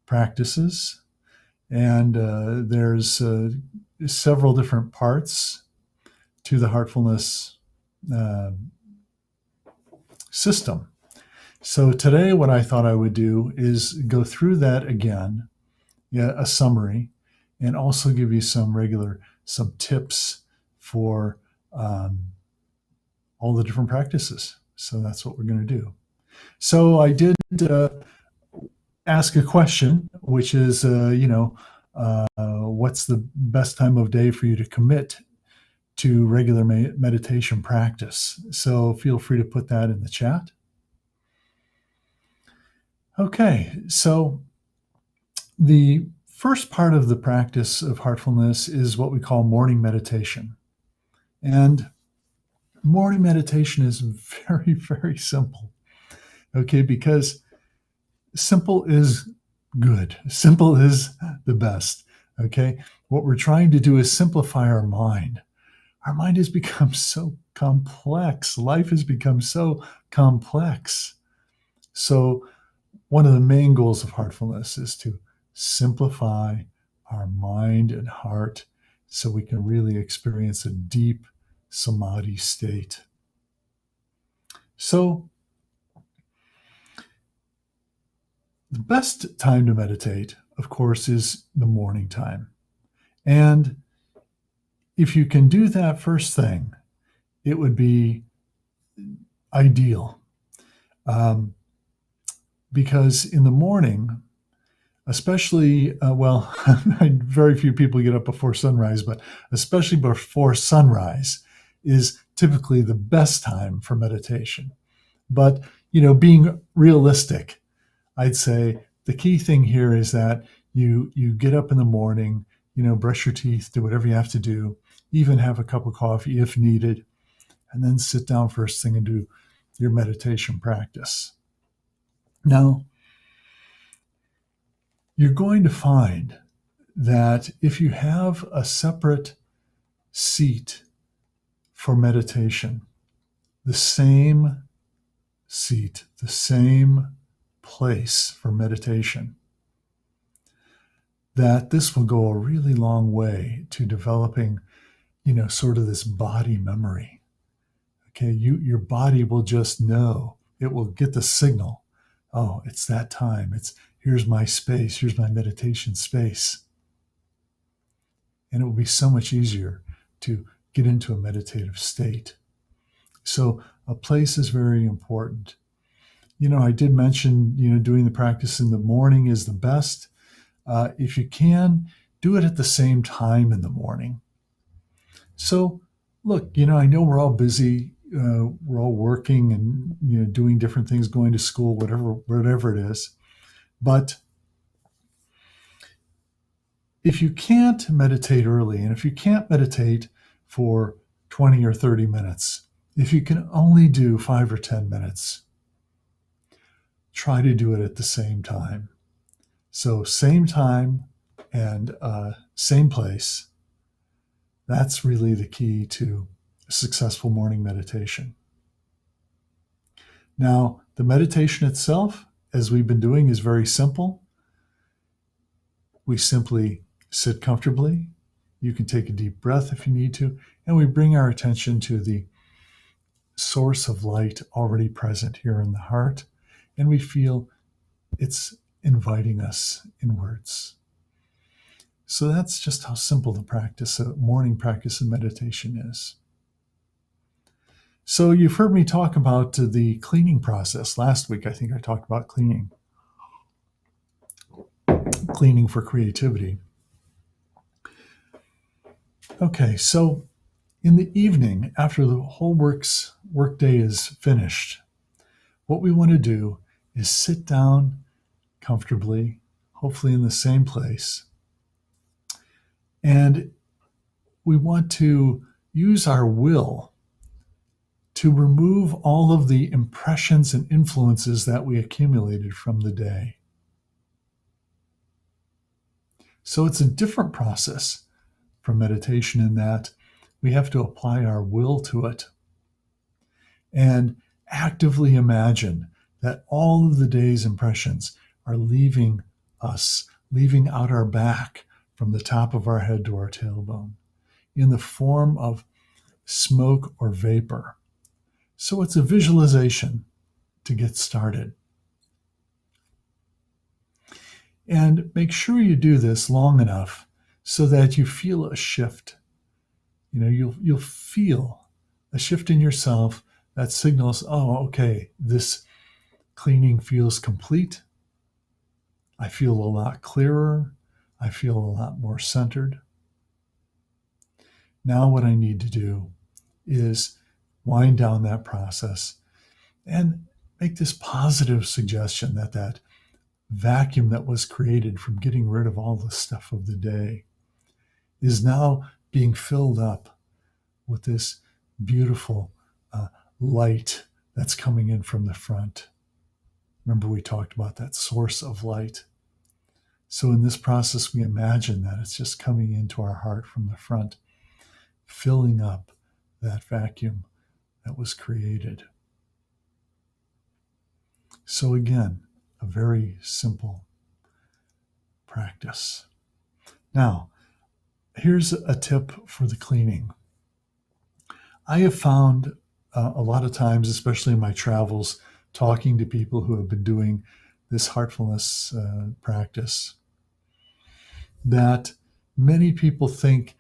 practices, and there's several different parts to the Heartfulness uh, system. So today, what I thought I would do is go through that again, yeah, a summary, and also give you some tips for um, all the different practices. So that's what we're going to do. So I did ask a question, which is, what's the best time of day for you to commit to regular meditation practice? So feel free to put that in the chat. Okay, so the first part of the practice of heartfulness is what we call morning meditation. And morning meditation is very, very simple, okay, because simple is good. Simple is the best, okay? What we're trying to do is simplify our mind. Our mind has become so complex. Life has become so complex. So one of the main goals of heartfulness is to simplify our mind and heart so we can really experience a deep samadhi state. So the best time to meditate, of course, is the morning time. And if you can do that first thing, it would be ideal. Because in the morning, especially, very few people get up before sunrise, but especially before sunrise is typically the best time for meditation. But, being realistic, I'd say the key thing here is that you get up in the morning, brush your teeth, do whatever you have to do, even have a cup of coffee if needed, and then sit down first thing and do your meditation practice. Now, you're going to find that if you have a separate seat for meditation, the same seat, the same place for meditation, that this will go a really long way to developing, sort of this body memory. Okay, your body will just know. It will get the signal. Oh, it's that time. Here's my space. Here's my meditation space. And it will be so much easier to get into a meditative state. So a place is very important. I did mention, doing the practice in the morning is the best. If you can, do it at the same time in the morning. So look, I know we're all busy. We're all working and, doing different things, going to school, whatever it is. But if you can't meditate early, and if you can't meditate for 20 or 30 minutes, if you can only do 5 or 10 minutes, try to do it at the same time. So same time and same place. That's really the key to successful morning meditation. Now, the meditation itself, as we've been doing, is very simple. We simply sit comfortably. You can take a deep breath if you need to, and we bring our attention to the source of light already present here in the heart, and we feel it's inviting us inwards. So that's just how simple the morning practice of meditation is. So you've heard me talk about the cleaning process. Last week, I think I talked about cleaning for creativity. Okay, so in the evening, after the whole workday is finished, what we want to do is sit down comfortably, hopefully in the same place, and we want to use our will to remove all of the impressions and influences that we accumulated from the day. So it's a different process from meditation in that we have to apply our will to it and actively imagine that all of the day's impressions are leaving us, leaving out our back from the top of our head to our tailbone in the form of smoke or vapor. So it's a visualization to get started. And make sure you do this long enough so that you feel a shift. You'll feel a shift in yourself that signals, oh, okay, this cleaning feels complete. I feel a lot clearer. I feel a lot more centered. Now what I need to do is wind down that process and make this positive suggestion that vacuum that was created from getting rid of all the stuff of the day is now being filled up with this beautiful light that's coming in from the front. Remember, we talked about that source of light. So in this process, we imagine that it's just coming into our heart from the front, filling up that vacuum that was created. So again, a very simple practice. Now, here's a tip for the cleaning. I have found a lot of times, especially in my travels, talking to people who have been doing this heartfulness practice, that many people think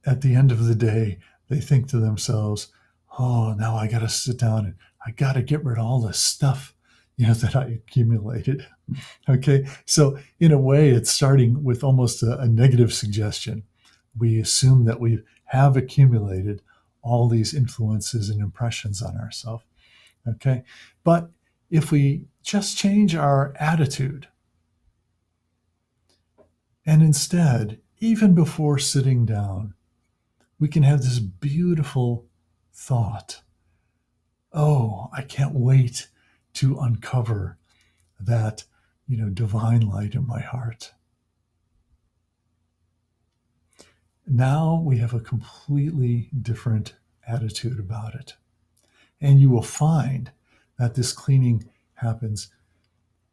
at the end of the day, they think to themselves, oh, now I got to sit down and I got to get rid of all this stuff, that I accumulated. Okay. So in a way, it's starting with almost a negative suggestion. We assume that we have accumulated all these influences and impressions on ourselves. Okay. But if we just change our attitude and instead, even before sitting down, we can have this beautiful thought. Oh, I can't wait to uncover that, divine light in my heart. Now we have a completely different attitude about it. And you will find that this cleaning happens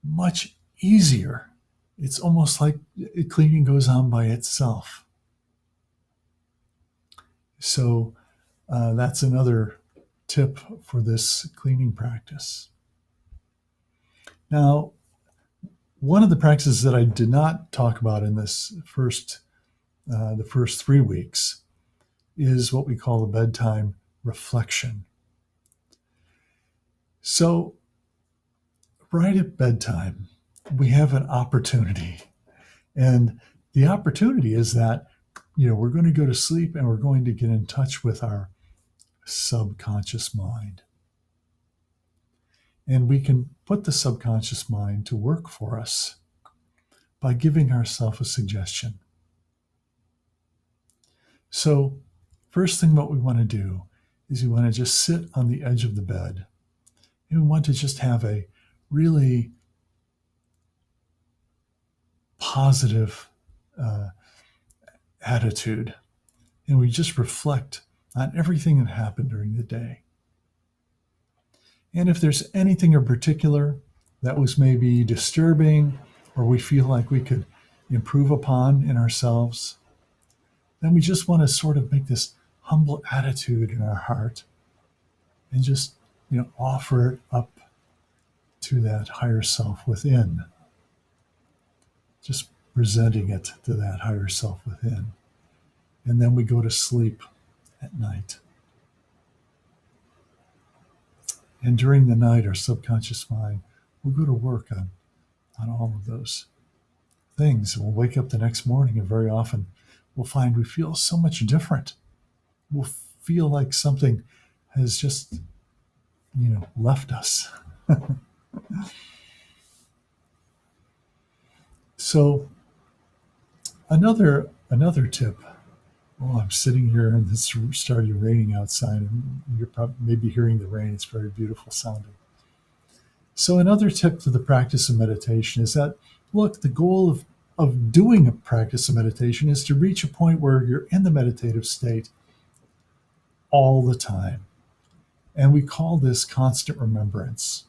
much easier. It's almost like cleaning goes on by itself. So that's another tip for this cleaning practice. Now, one of the practices that I did not talk about in this the first 3 weeks is what we call the bedtime reflection. So right at bedtime, we have an opportunity. And the opportunity is that, we're going to go to sleep and we're going to get in touch with our subconscious mind. And we can put the subconscious mind to work for us by giving ourselves a suggestion. So first thing what we want to do is we want to just sit on the edge of the bed. And we want to just have a really positive attitude. And we just reflect on everything that happened during the day. And if there's anything in particular that was maybe disturbing or we feel like we could improve upon in ourselves, then we just want to sort of make this humble attitude in our heart and just, offer it up to that higher self within. Just presenting it to that higher self within. And then we go to sleep at night. And during the night, our subconscious mind will go to work on all of those things. We'll wake up the next morning, and very often we'll find we feel so much different. We'll feel like something has just, left us. So another tip. Well, I'm sitting here and it's started raining outside, and you're probably maybe hearing the rain. It's very beautiful sounding. So another tip to the practice of meditation is that, look, the goal of doing a practice of meditation is to reach a point where you're in the meditative state all the time. And we call this constant remembrance.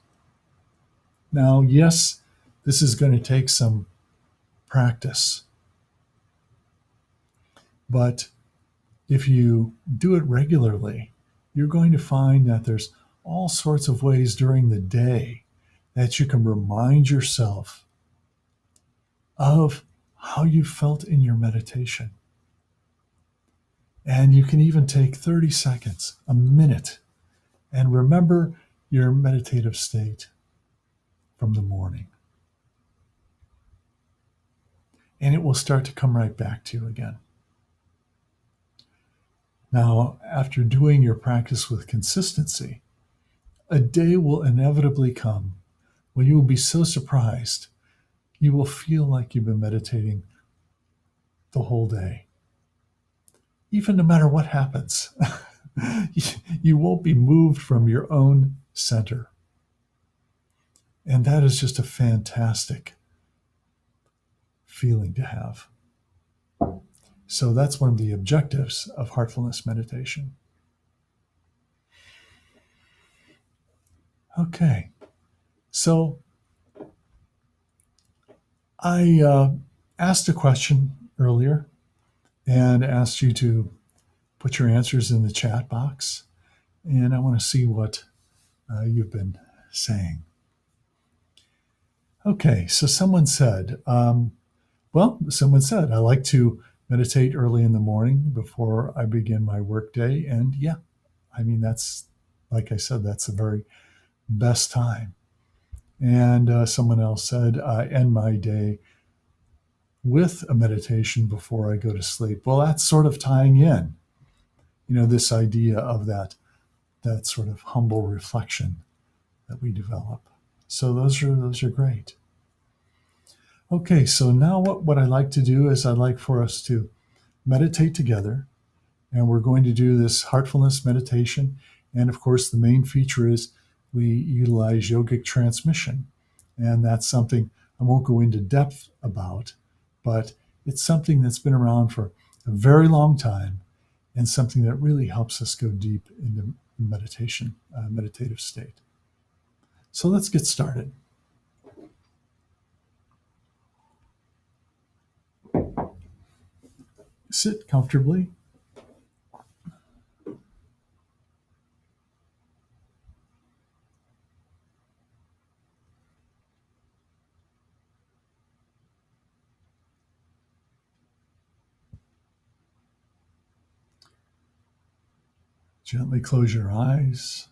Now, yes, this is going to take some practice. But if you do it regularly, you're going to find that there's all sorts of ways during the day that you can remind yourself of how you felt in your meditation. And you can even take 30 seconds, a minute, and remember your meditative state from the morning. And it will start to come right back to you again. Now, after doing your practice with consistency, a day will inevitably come when you will be so surprised you will feel like you've been meditating the whole day. Even no matter what happens, you won't be moved from your own center. And that is just a fantastic feeling to have. So that's one of the objectives of heartfulness meditation. Okay, so I asked a question earlier and asked you to put your answers in the chat box. And I want to see what you've been saying. Okay, so someone said, I like to meditate early in the morning before I begin my workday. And yeah, I mean, that's, like I said, that's the very best time. And someone else said, I end my day with a meditation before I go to sleep. Well, that's sort of tying in, this idea of that sort of humble reflection that we develop. So those are great. Okay, so now what I like to do is I'd like for us to meditate together, and we're going to do this heartfulness meditation. And of course, the main feature is we utilize yogic transmission, and that's something I won't go into depth about, but it's something that's been around for a very long time and something that really helps us go deep into meditation, meditative state. So let's get started. Sit comfortably. Gently close your eyes.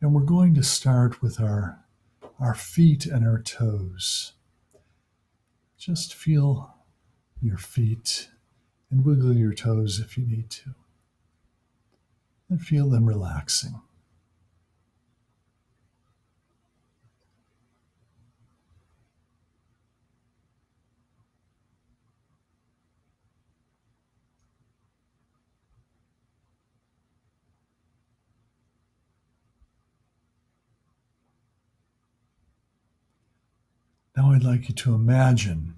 And we're going to start with our feet and our toes. Just feel your feet and wiggle your toes if you need to. And feel them relaxing. Now I'd like you to imagine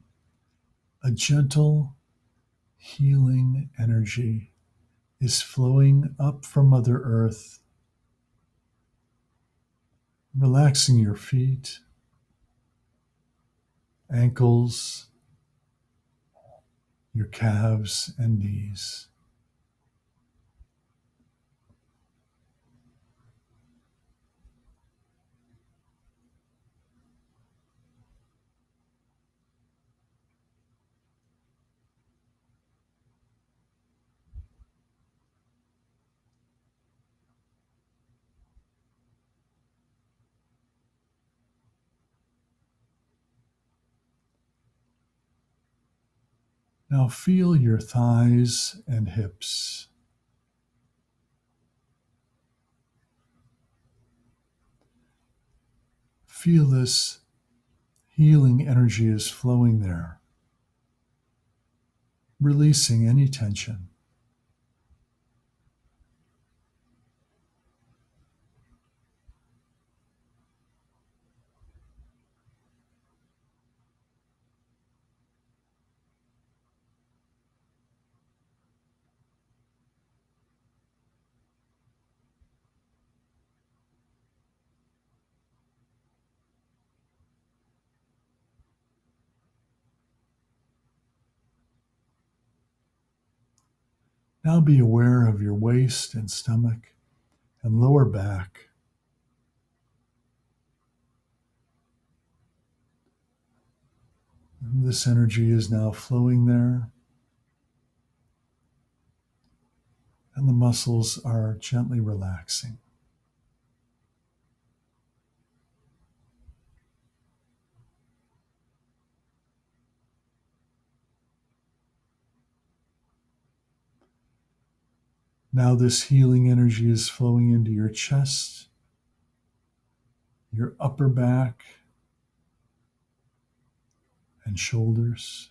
a gentle, healing energy is flowing up from Mother Earth, relaxing your feet, ankles, your calves and knees. Now feel your thighs and hips. Feel this healing energy is flowing there, releasing any tension. Now be aware of your waist and stomach and lower back. And this energy is now flowing there, and the muscles are gently relaxing. Now this healing energy is flowing into your chest, your upper back, and shoulders.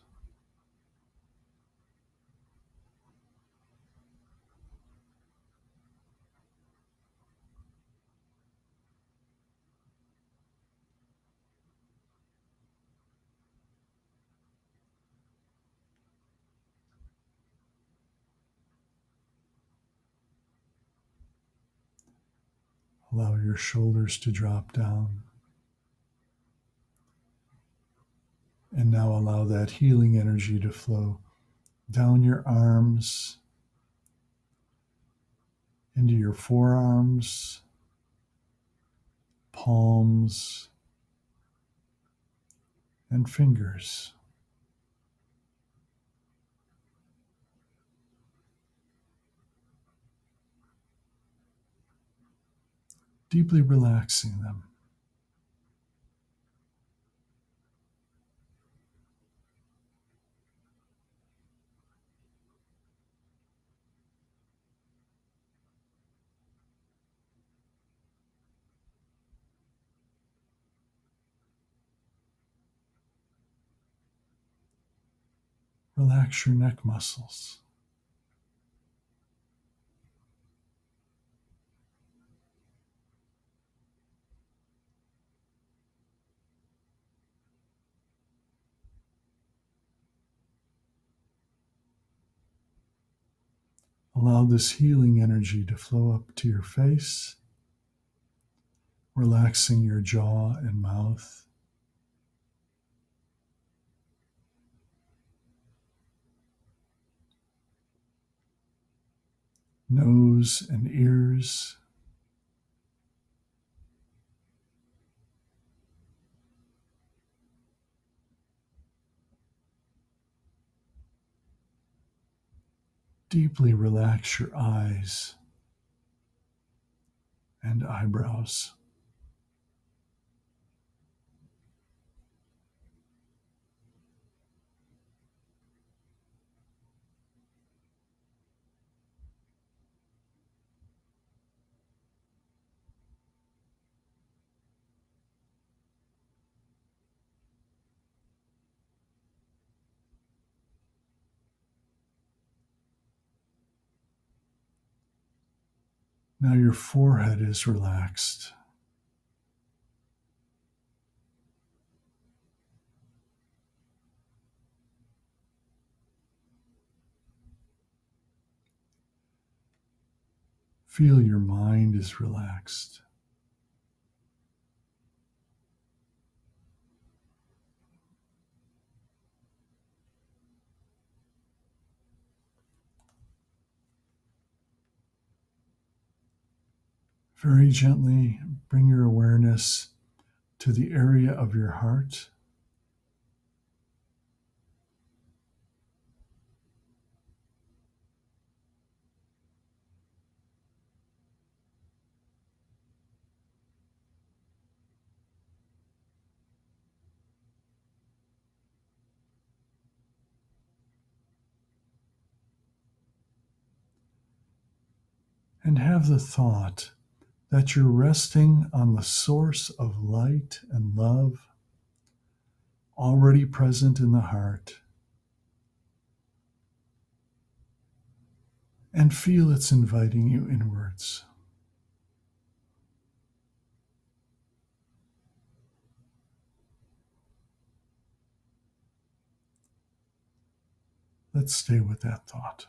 Allow your shoulders to drop down. And now allow that healing energy to flow down your arms, into your forearms, palms, and fingers. Deeply relaxing them. Relax your neck muscles. Allow this healing energy to flow up to your face, relaxing your jaw and mouth. Nose and ears. Deeply relax your eyes and eyebrows. Now your forehead is relaxed. Feel your mind is relaxed. Very gently bring your awareness to the area of your heart. And have the thought that you're resting on the source of light and love already present in the heart, and feel it's inviting you inwards. Let's stay with that thought.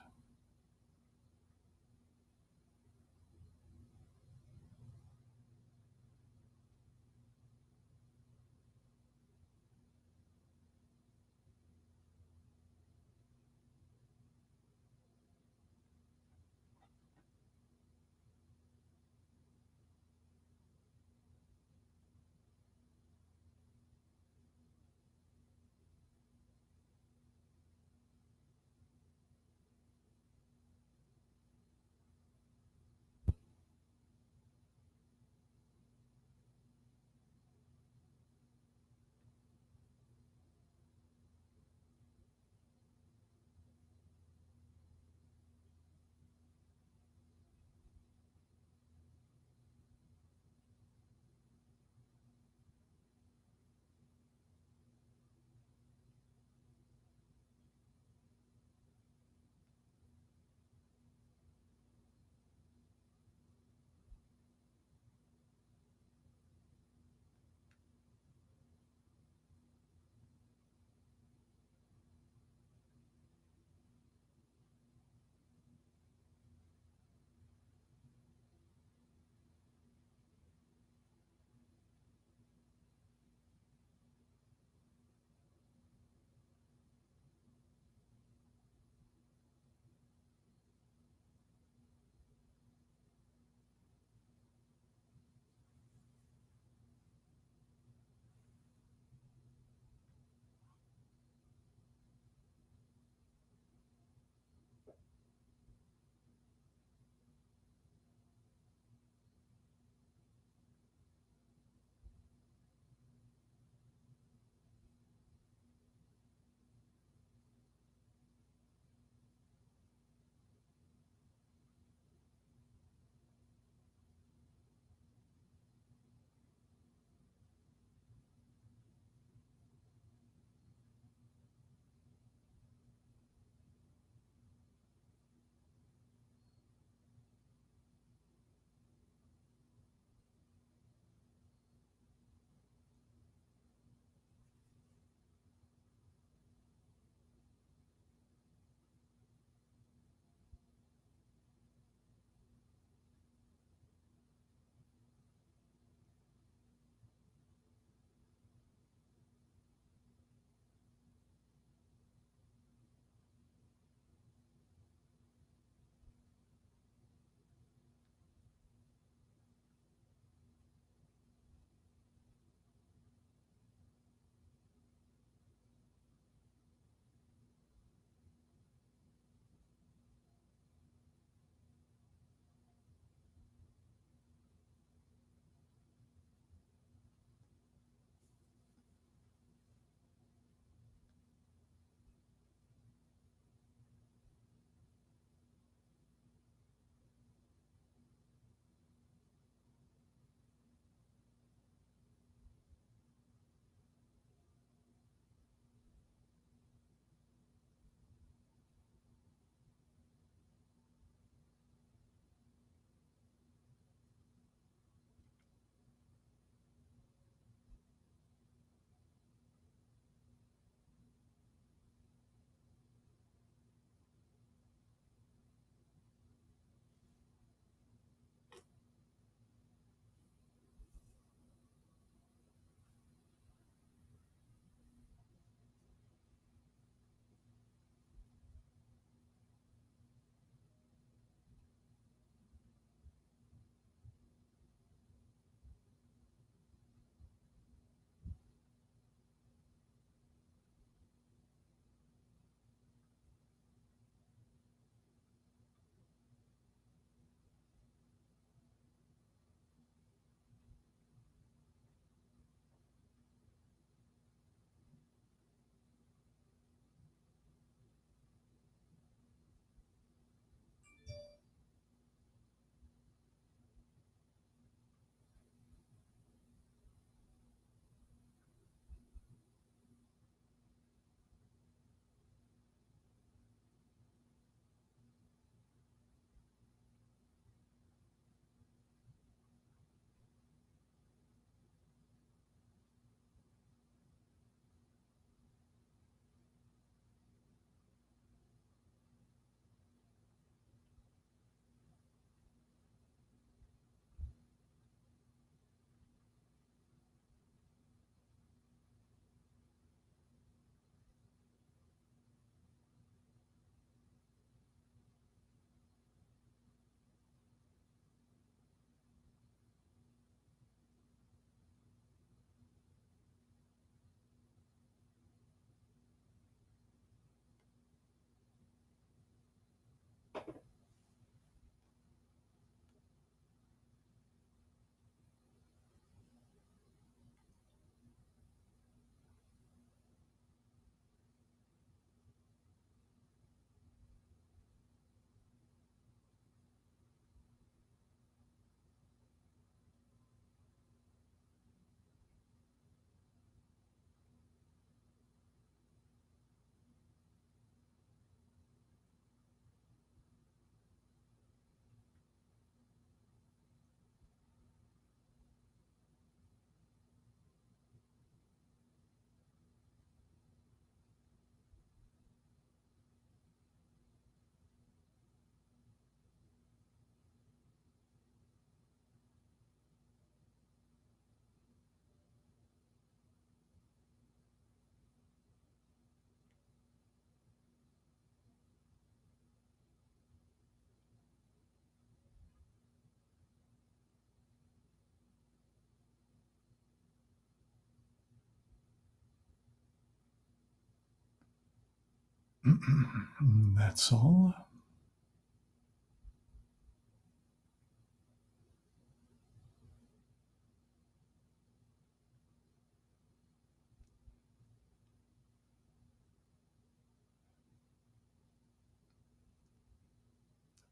That's all.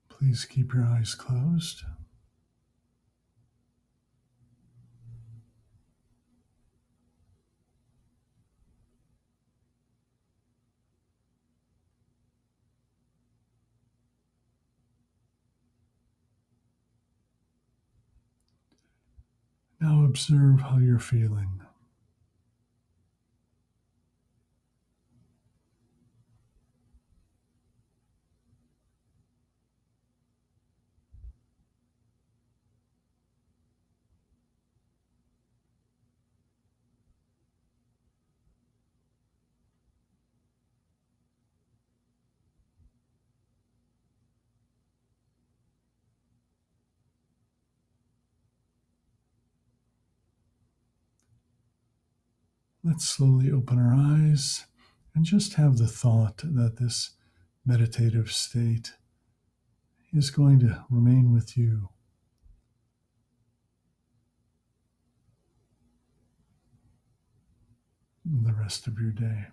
Please keep your eyes closed. Now observe how you're feeling. Let's slowly open our eyes and just have the thought that this meditative state is going to remain with you the rest of your day.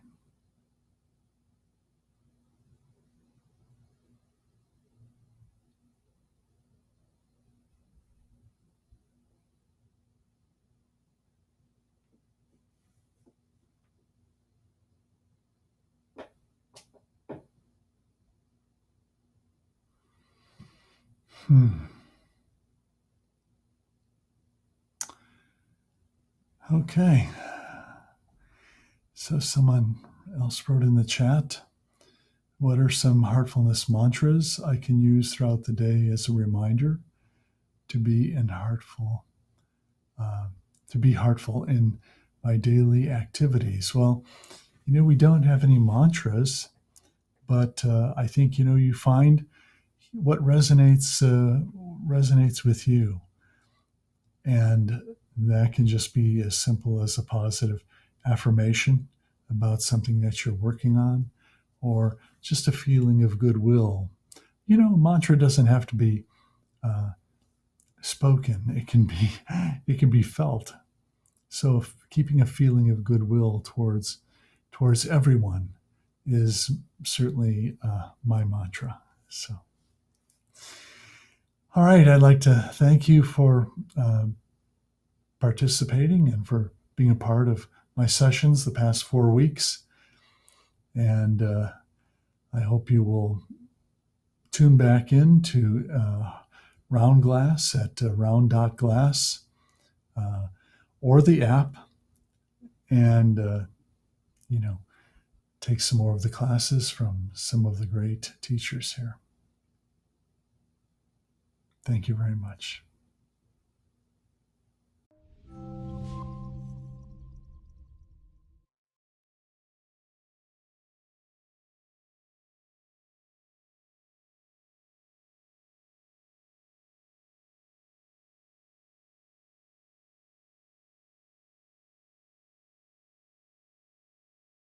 Okay. So someone else wrote in the chat, what are some heartfulness mantras I can use throughout the day as a reminder to be to be heartful in my daily activities? Well, we don't have any mantras, but I think you find what resonates with you, and that can just be as simple as a positive affirmation about something that you're working on, or just a feeling of goodwill. A mantra doesn't have to be spoken; it can be felt. So, keeping a feeling of goodwill towards everyone is certainly my mantra. So, all right, I'd like to thank you for participating and for being a part of my sessions the past 4 weeks. And I hope you will tune back into Round Glass at round.glass or the app, and take some more of the classes from some of the great teachers here. Thank you very much.